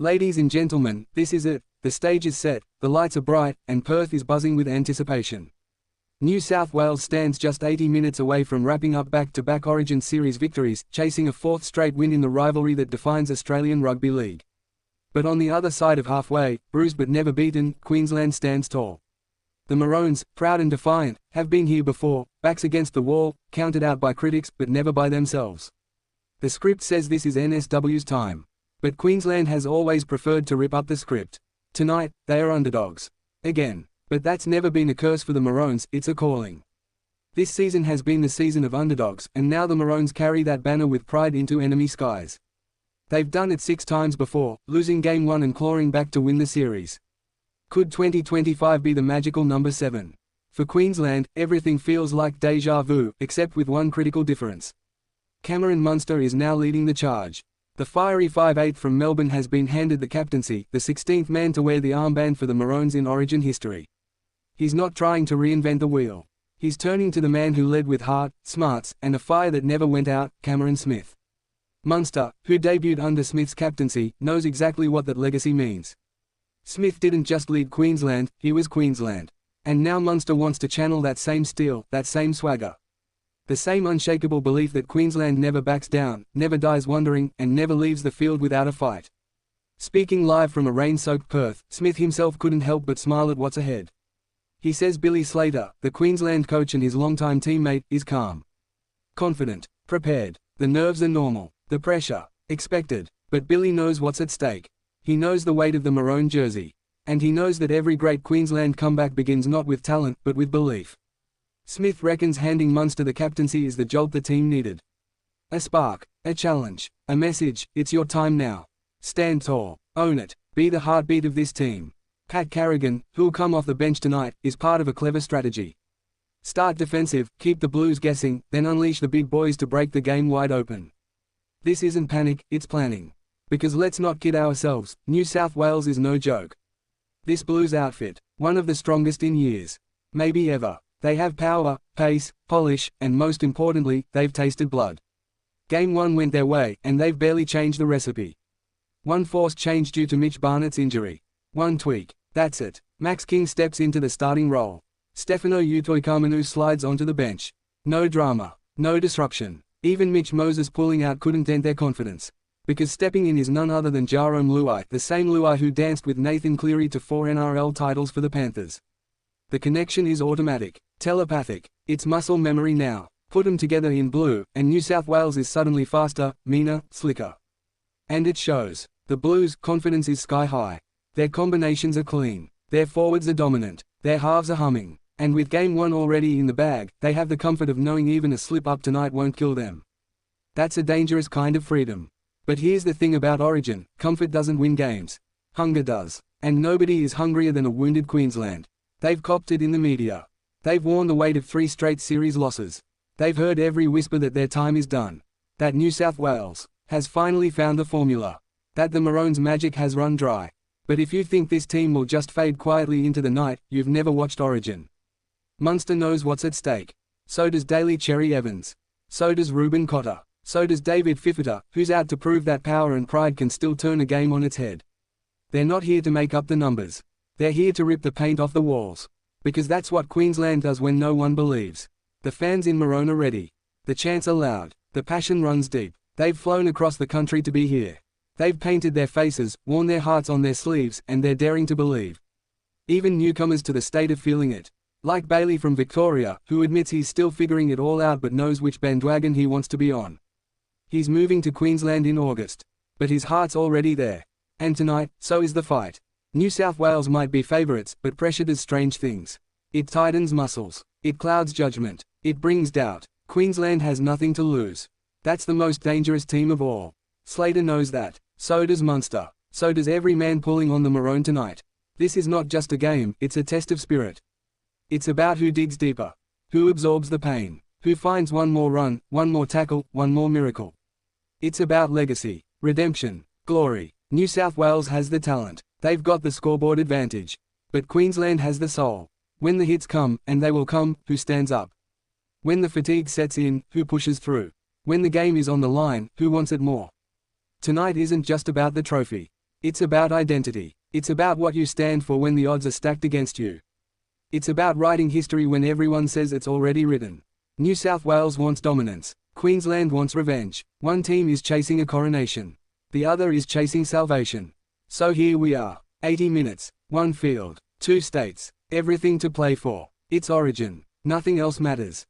Ladies and gentlemen, this is it. The stage is set, the lights are bright, and Perth is buzzing with anticipation. New South Wales stands just 80 minutes away from wrapping up back-to-back Origin Series victories, chasing a fourth straight win in the rivalry that defines Australian Rugby League. But on the other side of halfway, bruised but never beaten, Queensland stands tall. The Maroons, proud and defiant, have been here before, backs against the wall, counted out by critics, but never by themselves. The script says this is NSW's time. But Queensland has always preferred to rip up the script. Tonight, they are underdogs. Again. But that's never been a curse for the Maroons, it's a calling. This season has been the season of underdogs, and now the Maroons carry that banner with pride into enemy skies. They've done it 6 times before, losing Game 1 and clawing back to win the series. Could 2025 be the magical number 7? For Queensland, everything feels like déjà vu, except with one critical difference. Cameron Munster is now leading the charge. The fiery 5'8" from Melbourne has been handed the captaincy, the 16th man to wear the armband for the Maroons in Origin history. He's not trying to reinvent the wheel. He's turning to the man who led with heart, smarts, and a fire that never went out, Cameron Smith. Munster, who debuted under Smith's captaincy, knows exactly what that legacy means. Smith didn't just lead Queensland, he was Queensland. And now Munster wants to channel that same steel, that same swagger. The same unshakable belief that Queensland never backs down, never dies wondering, and never leaves the field without a fight. Speaking live from a rain-soaked Perth, Smith himself couldn't help but smile at what's ahead. He says Billy Slater, the Queensland coach and his longtime teammate, is calm. Confident. Prepared. The nerves are normal. The pressure. Expected. But Billy knows what's at stake. He knows the weight of the maroon jersey. And he knows that every great Queensland comeback begins not with talent, but with belief. Smith reckons handing Munster the captaincy is the jolt the team needed. A spark. A challenge. A message, it's your time now. Stand tall. Own it. Be the heartbeat of this team. Pat Carrigan, who'll come off the bench tonight, is part of a clever strategy. Start defensive, keep the Blues guessing, then unleash the big boys to break the game wide open. This isn't panic, it's planning. Because let's not kid ourselves, New South Wales is no joke. This Blues outfit, one of the strongest in years. Maybe ever. They have power, pace, polish, and most importantly, they've tasted blood. Game 1 went their way, and they've barely changed the recipe. One forced change due to Mitch Barnett's injury. One tweak. That's it. Max King steps into the starting role. Stefano Utoikamanu slides onto the bench. No drama. No disruption. Even Mitch Moses pulling out couldn't dent their confidence. Because stepping in is none other than Jarome Luai, the same Luai who danced with Nathan Cleary to 4 NRL titles for the Panthers. The connection is automatic. Telepathic. It's muscle memory now. Put them together in blue, and New South Wales is suddenly faster, meaner, slicker. And it shows. The Blues' confidence is sky high. Their combinations are clean. Their forwards are dominant. Their halves are humming. And with Game 1 already in the bag, they have the comfort of knowing even a slip-up tonight won't kill them. That's a dangerous kind of freedom. But here's the thing about Origin, comfort doesn't win games. Hunger does. And nobody is hungrier than a wounded Queensland. They've copped it in the media. They've worn the weight of 3 straight series losses. They've heard every whisper that their time is done. That New South Wales has finally found the formula. That the Maroons' magic has run dry. But if you think this team will just fade quietly into the night, you've never watched Origin. Munster knows what's at stake. So does Daly Cherry Evans. So does Ruben Cotter. So does David Fifita, who's out to prove that power and pride can still turn a game on its head. They're not here to make up the numbers. They're here to rip the paint off the walls. Because that's what Queensland does when no one believes. The fans in Maroon are ready. The chants are loud. The passion runs deep. They've flown across the country to be here. They've painted their faces, worn their hearts on their sleeves, and they're daring to believe. Even newcomers to the state are feeling it. Like Bailey from Victoria, who admits he's still figuring it all out but knows which bandwagon he wants to be on. He's moving to Queensland in August. But his heart's already there. And tonight, so is the fight. New South Wales might be favourites, but pressure does strange things. It tightens muscles. It clouds judgment. It brings doubt. Queensland has nothing to lose. That's the most dangerous team of all. Slater knows that. So does Munster. So does every man pulling on the Maroon tonight. This is not just a game, it's a test of spirit. It's about who digs deeper. Who absorbs the pain. Who finds one more run, one more tackle, one more miracle. It's about legacy, redemption, glory. New South Wales has the talent. They've got the scoreboard advantage. But Queensland has the soul. When the hits come, and they will come, who stands up? When the fatigue sets in, who pushes through? When the game is on the line, who wants it more? Tonight isn't just about the trophy. It's about identity. It's about what you stand for when the odds are stacked against you. It's about writing history when everyone says it's already written. New South Wales wants dominance. Queensland wants revenge. One team is chasing a coronation. The other is chasing salvation. So here we are. 80 minutes, one field, two states, everything to play for. It's Origin. Nothing else matters.